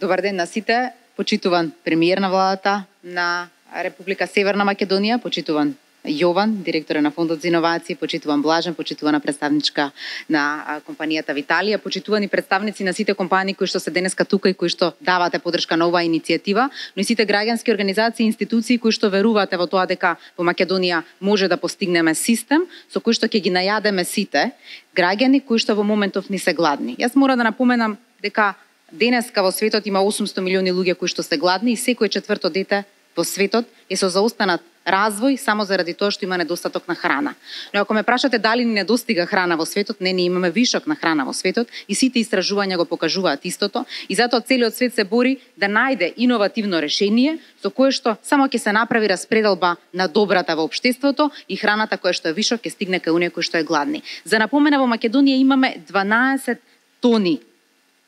Добар ден на сите, почитуван премиер на владата на Република Северна Македонија, почитуван Јован, директор на Фондот за иновации, почитуван Блажен, почитувана представничка на компанијата Виталија, почитувани представници на сите компании кои што се денеска тука и кои што давате поддршка на оваа иницијатива, но и сите граѓански организации и институции кои што верувате во тоа дека во Македонија може да постигнеме систем со кој што ќе ги најадеме сите граѓани кои што во моментов ни се гладни. Јас мора да напоменам дека денеска во светот има 800 милиони луѓе кои што се гладни и секој четврто дете во светот е со заостанат развој само заради тоа што има недостаток на храна. Но ако ме прашате дали ни недостига храна во светот, не, ние имаме вишок на храна во светот и сите истражувања го покажуваат истото и затоа целиот свет се бори да најде иновативно решение со кое што само ќе се направи распределба на добрата во општеството и храната која што е вишок ќе стигне кај оние кои што е гладни. За напомена, во Македонија имаме 12 тони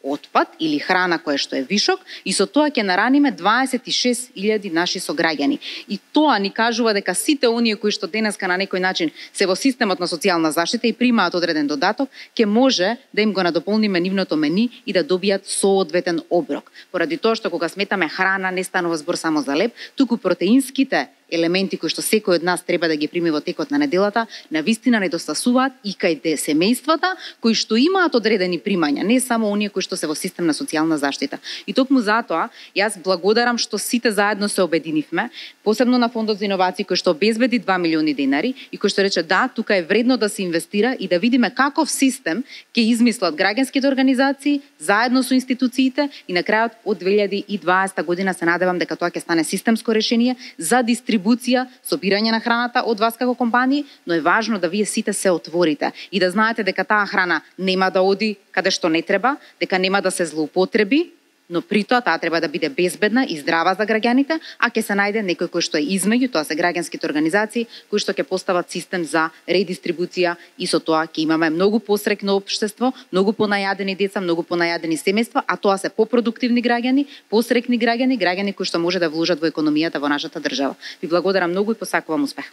отпад или храна која што е вишок и со тоа ќе нараниме 26.000 наши сограѓани. И тоа ни кажува дека сите оние кои што денеска на некој начин се во системот на социјална заштита и примаат одреден додаток, ќе може да им го надополниме нивното мени и да добијат соодветен оброк. Поради тоа што кога сметаме храна не станува збор само за леб, туку протеинските елементи кои што секој од нас треба да ги прими во текот на неделата, навистина недостасуваат и кај семејствата кои што имаат одредени примања, не само оние кои што се во систем на социјална заштита. И токму затоа јас благодарам што сите заедно се обединивме, посебно на Фондот за иновации кој што обезбеди 2 милиони денари и кој што рече да, тука е вредно да се инвестира и да видиме каков систем ќе измислат граѓанските организации заедно со институциите и на крајот од 2020 година се надевам дека тоа ќе стане системско решение за дистрибуција, собирање на храната од вас како компании, но е важно да вие сите се отворите и да знаете дека таа храна нема да оди каде што не треба, дека нема да се злоупотреби, но при тоа таа треба да биде безбедна и здрава за граѓаните, а ќе се најде некој кој што е измеѓу, тоа се граѓанските организации, кои што ќе постават систем за редистрибуција и со тоа ќе имаме многу посреќно општество, многу понајадени деца, многу понајадени семејства, а тоа се попродуктивни граѓани, посреќни граѓани, граѓани кои што може да вложат во економијата во нашата држава. Ви благодарам многу и посакувам успех.